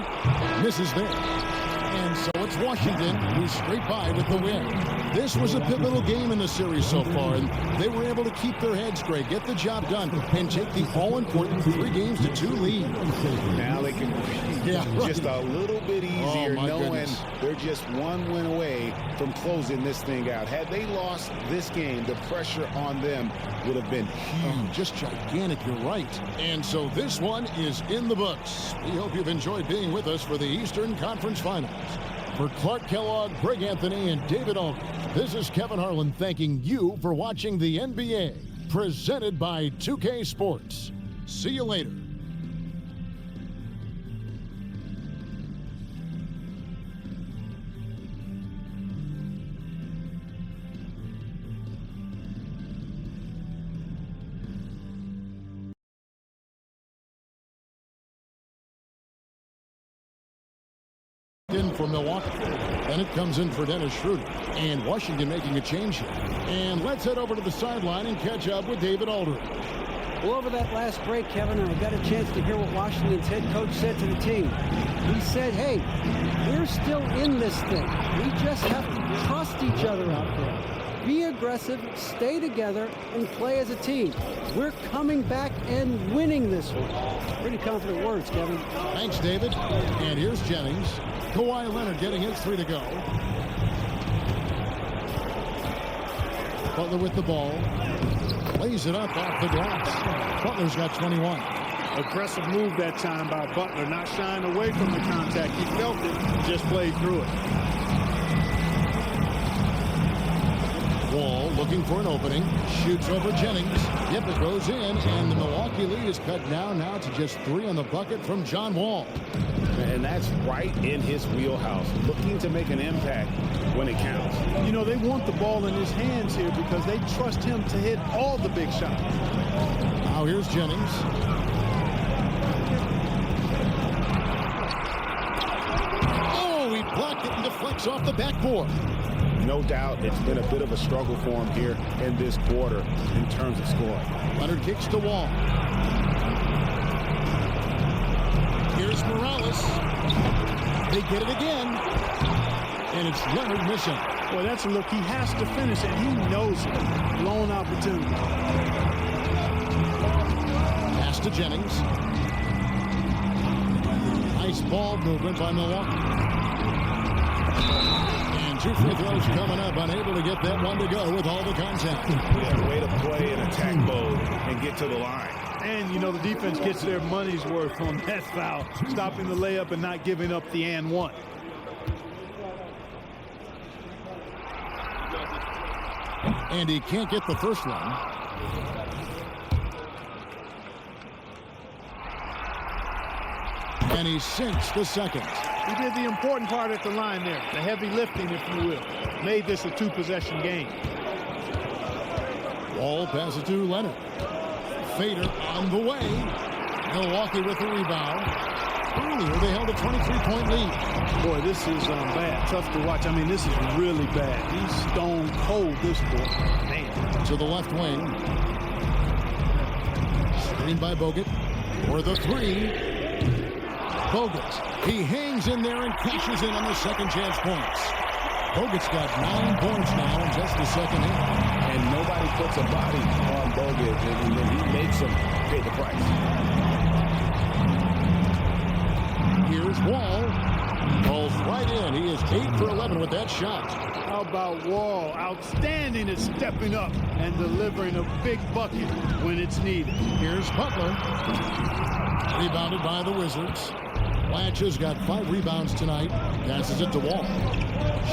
Misses there. And so it's Washington who scraped by with the win. This was a pivotal game in the series so far, and they were able to keep their heads straight, get the job done, and take the all-important 3-2 lead. Now they can breathe just a little bit easier, knowing they're just one win away from closing this thing out. Had they lost this game, the pressure on them would have been huge. Just gigantic, you're right. And so this one is in the books. We hope you've enjoyed being with us for the Eastern Conference Finals. For Clark Kellogg, Greg Anthony, and David Aldridge, this is Kevin Harlan thanking you for watching the NBA, presented by 2K Sports. See you later. In for Milwaukee, and it comes in for Dennis Schroeder, and Washington making a change here. And let's head over to the sideline and catch up with David Aldridge. Well, over that last break, Kevin, I got a chance to hear what Washington's head coach said to the team. He said, hey, we're still in this thing. We just have to trust each other out there. Be aggressive, stay together, and play as a team. We're coming back and winning this one. Pretty confident words, Kevin. Thanks, David. And here's Jennings. Kawhi Leonard getting his 3 to go. Butler with the ball. Lays it up off the glass. Butler's got 21. Aggressive move that time by Butler, not shying away from the contact. He felt it, just played through it. Wall looking for an opening. Shoots over Jennings. Yep, it goes in, and the Milwaukee lead is cut down now to just 3 on the bucket from John Wall. And that's right in his wheelhouse, looking to make an impact when it counts. You know, they want the ball in his hands here because they trust him to hit all the big shots. Now here's Jennings. Oh, he blocked it and deflects off the backboard. No doubt it's been a bit of a struggle for him here in this quarter in terms of scoring. Leonard kicks to Wall. Here's Morales. They get it again. And it's Leonard missing. Boy, that's a look. He has to finish it. He knows it. Lone opportunity. Pass to Jennings. Nice ball movement by Milwaukee. And 2 free throws coming up. Unable to get that one to go with all the contact. Yeah, way to play in attack mode and get to the line. And, you know, the defense gets their money's worth on that foul, stopping the layup and not giving up the and one. And he can't get the first one. And he sinks the second. He did the important part at the line there, the heavy lifting, if you will. Made this a 2-possession game. Wall passes to Leonard. Fader on the way. Milwaukee with the rebound. Earlier, they held a 23-point lead. Boy, this is bad. Tough to watch. I mean, this is really bad. He's stone cold, this boy. Man. To the left wing. Screened by Bogut. For the 3. Bogut. He hangs in there and cashes in on the second chance points. Bogut's got 9 points now in just the second half. And nobody puts a body on Bogut, and then he makes him pay the price. Here's Wall. Falls right in. He is 8 for 11 with that shot. How about Wall? Outstanding at stepping up and delivering a big bucket when it's needed. Here's Butler. Rebounded by the Wizards. Blanchard's got 5 rebounds tonight. Passes it to Wall.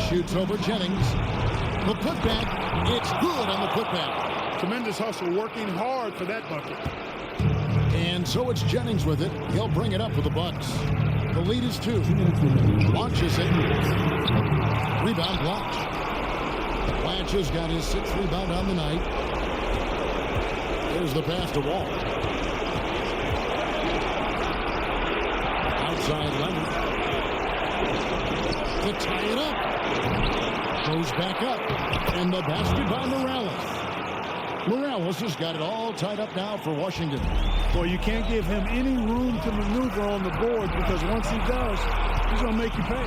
Shoots over Jennings. The putback. It's good on the putback. Tremendous hustle, working hard for that bucket. And so it's Jennings with it. He'll bring it up for the Bucks. The lead is 2. Launches it. Rebound blocked. Blanchard's got his 6th rebound on the night. There's the pass to Wall. Outside Leonard. to tie it up. Goes back up. And the basket by Morales. Morales has got it all tied up now for Washington. Well, you can't give him any room to maneuver on the board because once he does, he's going to make you pay.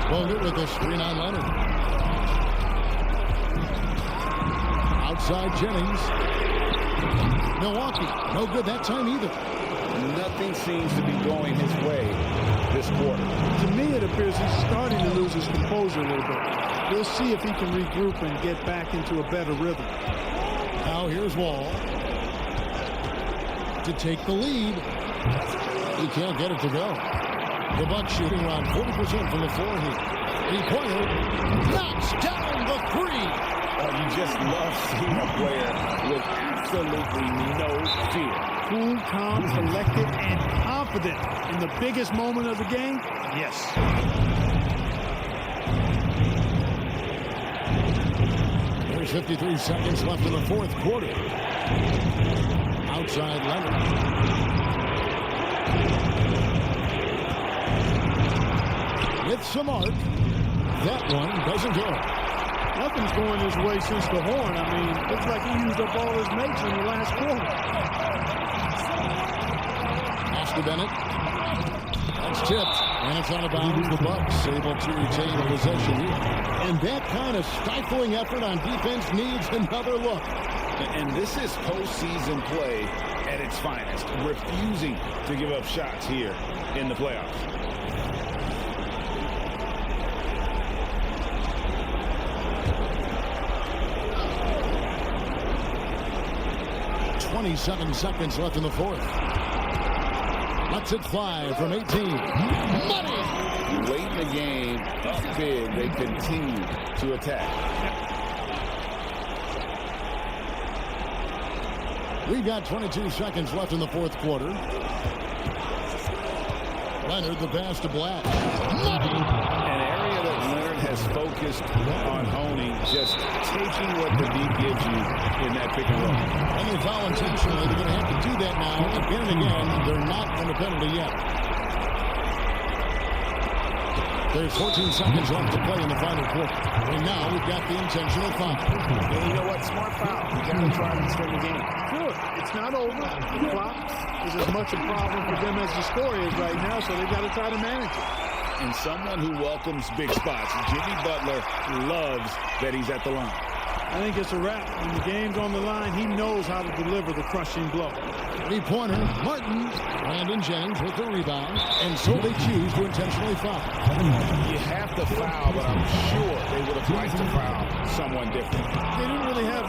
Bogut with a screen on Leonard. Outside Jennings. Milwaukee, no good that time either. Nothing seems to be going his way this quarter. To me, it appears he's starting to lose his composure a little bit. We'll see if he can regroup and get back into a better rhythm. Now here's Wall to take the lead. He can't get it to go. The Bucks shooting around 40% from the floor here. 3-pointer knocks down the three. You just love seeing a player with absolutely no fear. Cool, calm, collected, and confident in the biggest moment of the game. Yes. There's 53 seconds left in the fourth quarter. Outside Leonard. With some arc. That one doesn't go. Nothing's going his way since the horn. I mean, looks like he used up all his mates in the last quarter. Pass to Bennett. That's tipped. And it's out of bounds. The Bucks able to retain possession here. And that kind of stifling effort on defense needs another look. And this is postseason play at its finest. Refusing to give up shots here in the playoffs. 27 seconds left in the fourth. Lets it fly from 18. Money! Late in the game, up big, they continue to attack. We've got 22 seconds left in the fourth quarter. Leonard, the pass to Black. Money! An area that Leonard has focused on honing, just taking what the deep gives you in that pick and roll. And they foul intentionally. They're going to have to do that now again and again. They're not on the penalty yet. There's 14 seconds left to play in the final quarter. And now we've got the intentional foul. And you know what? Smart foul. You got to try to extend the game. Sure, it's not over. The clock is as much a problem for them as the score is right now, so they got to try to manage it. And someone who welcomes big spots, Jimmy Butler, loves that he's at the line. I think it's a wrap. When the game's on the line, he knows how to deliver the crushing blow. Three-pointer, Martin. Brandon Jennings with the rebound. And so they choose to intentionally foul. You have to foul, but I'm sure they would have liked to foul someone different. They didn't really have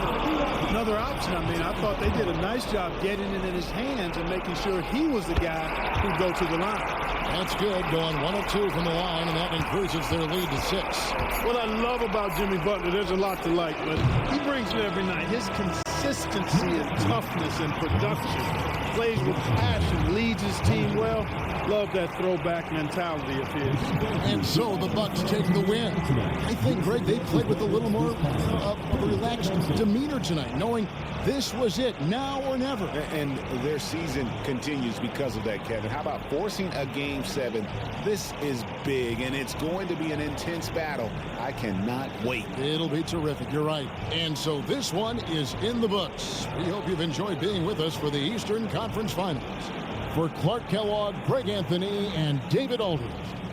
another option. I mean, I thought they did a nice job getting it in his hands and making sure he was the guy who'd go to the line. That's good, going 1 of 2 from the line, and that increases their lead to 6. What I love about Jimmy Butler, there's a lot to like, but he brings it every night. His consistency and toughness and production, plays with passion, leads his team well. Love that throwback mentality of his. And so the Bucks take the win. I think, Greg, they played with a little more of a relaxed demeanor tonight, knowing this was it, now or never. And their season continues because of that, Kevin. How about forcing a Game 7? This is big, and it's going to be an intense battle. I cannot wait. It'll be terrific. You're right. And so this one is in the books. We hope you've enjoyed being with us for the Eastern Conference Finals. For Clark Kellogg, Greg Anthony, and David Aldridge,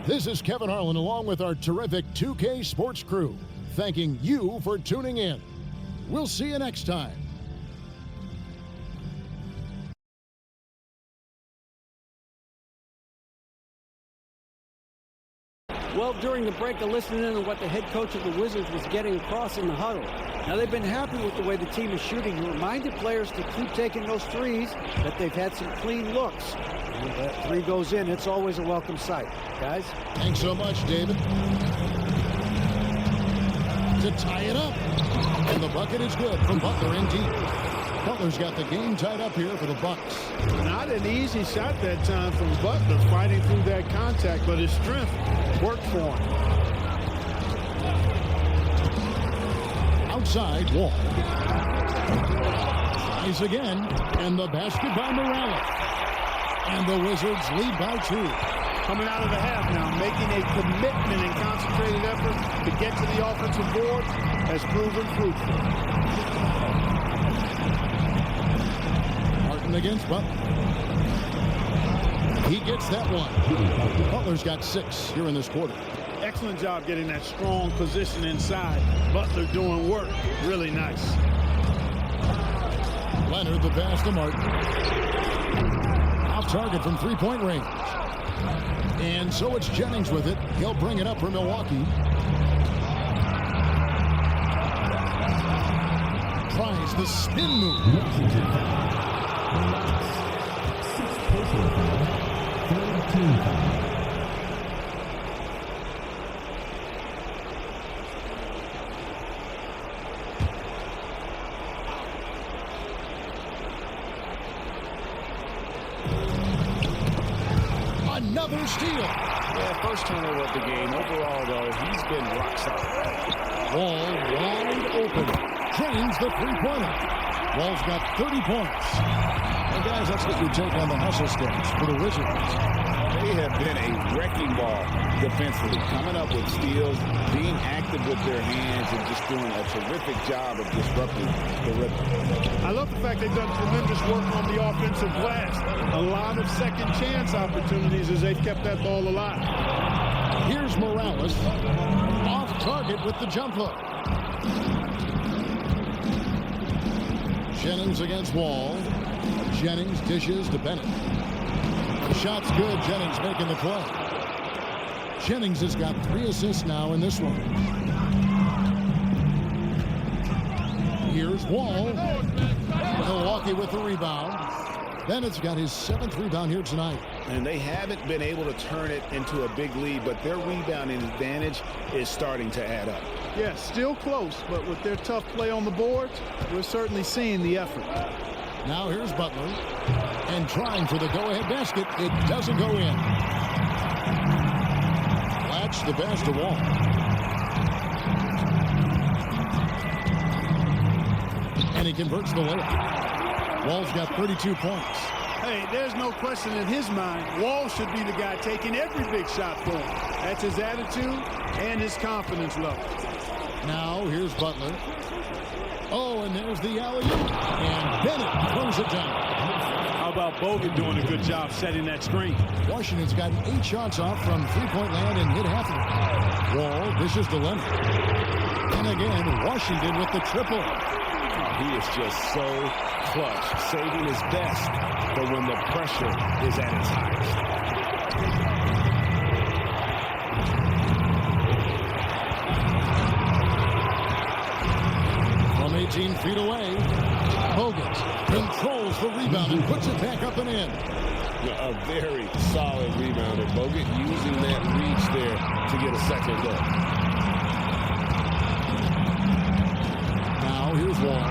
this is Kevin Harlan along with our terrific 2K Sports crew, thanking you for tuning in. We'll see you next time. Well, during the break, I listened in on what the head coach of the Wizards was getting across in the huddle. Now, they've been happy with the way the team is shooting. He reminded players to keep taking those threes, that they've had some clean looks. When that three goes in, it's always a welcome sight. Guys? Thanks so much, David. To tie it up. And the bucket is good from Butler in deep. Butler's got the game tied up here for the Bucks. Not an easy shot that time from Butler, fighting through that contact, but his strength worked for him. Outside, Wall. Tries again, and the basket by Morales. And the Wizards lead by 2. coming out of the half now, making a commitment and concentrated effort to get to the offensive board has proven fruitful. Martin against Butler. He gets that one. Butler's got 6 here in this quarter. Excellent job getting that strong position inside. Butler doing work. Really nice. Leonard, the pass to Martin. Off target from three-point range. And so it's Jennings with it. He'll bring it up for Milwaukee. Tries the spin move. Another steal. Yeah, first turnover of the game. Overall, though, he's been rock solid. Wall wide open. Drains the three-pointer. Wall's got 30 points. And guys, that's what you take on the hustle steps for the Wizards. They have been a wrecking ball defensively, coming up with steals, being active with their hands, and just doing a terrific job of disrupting the rhythm. I love the fact they've done tremendous work on the offensive glass. A lot of second chance opportunities as they've kept that ball alive. Here's Morales. Off target with the jump hook. Jennings against Wall. Jennings dishes to Bennett. The shot's good. Jennings making the play. Jennings has got 3 assists now in this one. Here's Wall. Milwaukee with the rebound. Bennett's got his 7th rebound here tonight. And they haven't been able to turn it into a big lead, but their rebounding advantage is starting to add up. Yeah, still close, but with their tough play on the boards, we're certainly seeing the effort. Now here's Butler. And trying for the go-ahead basket. It doesn't go in. Latch the pass to Wall. And he converts the layup. Wall's got 32 points. Hey, there's no question in his mind. Wall should be the guy taking every big shot for him. That's his attitude and his confidence level. Now here's Butler. Oh, and there's the alley-oop. And Bennett throws it down. How about Bogut doing a good job setting that screen? Washington's gotten 8 shots off from three-point land and hit half of it. Wall dishes to Leonard. And again, Washington with the triple. He is just so clutch, saving his best for when the pressure is at its highest. From 18 feet away, Bogut controls the rebound and puts it back up and in. A very solid rebounder. Bogut using that reach there to get a second look. Now here's Wall.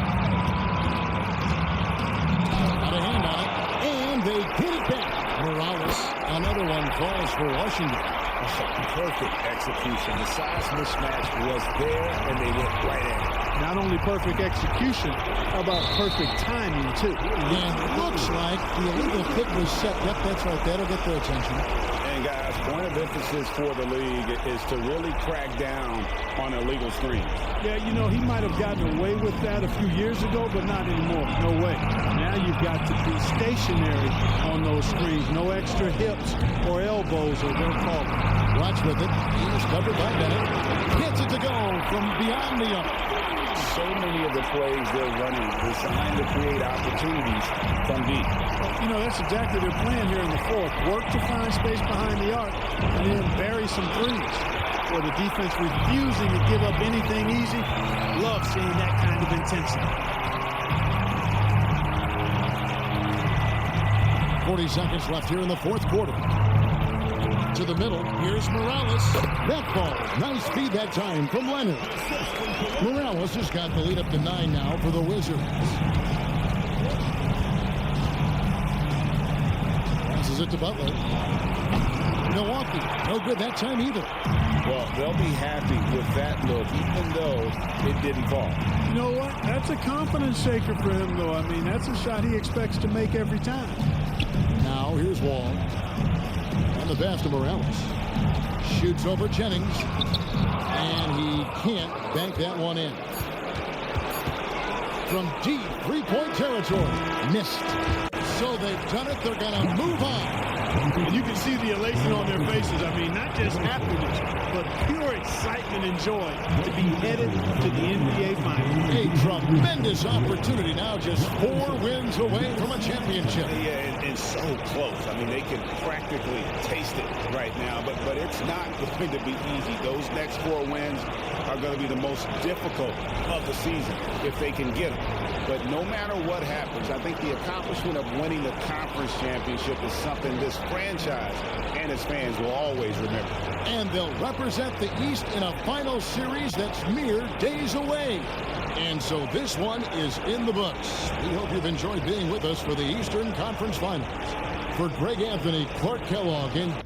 Got a hand on it, and they get it back. Morales, another one falls for Washington. Perfect execution. The size mismatch was there, and they went right at it. Not only perfect execution, how about perfect timing, too? And it looks like the illegal kick was set. Yep, that's right. That'll get their attention. And guys, point of emphasis for the league is to really crack down on illegal screens. Yeah, you know, he might have gotten away with that a few years ago, but not anymore. No way. Now you've got to be stationary on those screens. No extra hips or elbows, or they'll call it. Watch with it. He's covered by Bennett. Gets it to go from beyond the arc. So many of the plays they're running designed to create opportunities from deep. You know, that's exactly their plan here in the fourth. Work to find space behind the arc and then bury some threes. For the defense refusing to give up anything easy. Love seeing that kind of intensity. 40 seconds left here in the fourth quarter. To the middle, here's Morales. That ball, nice feed that time from Leonard. Morales has got the lead up to 9 now for the Wizards. Passes it to Butler. Milwaukee, no good that time either. Well, they'll be happy with that look, even though it didn't fall. You know what? That's a confidence shaker for him, though. I mean, that's a shot he expects to make every time. Now, here's Wall. On the pass to Morales. Shoots over Jennings. And he can't bank that one in. From deep three-point territory. Missed. So they've done it. They're going to move on. And you can see the elation on their faces. I mean, not just happiness, but pure excitement and joy to be headed to the NBA Finals. A tremendous opportunity now, just 4 wins away from a championship. Yeah, and so close. I mean, they can practically taste it right now, but it's not going to be easy. Those next 4 wins are going to be the most difficult of the season if they can get them. But no matter what happens, I think the accomplishment of winning the conference championship is something this franchise and its fans will always remember. And they'll represent the East in a final series that's mere days away. And so this one is in the books. We hope you've enjoyed being with us for the Eastern Conference Finals. For Greg Anthony, Clark Kellogg, and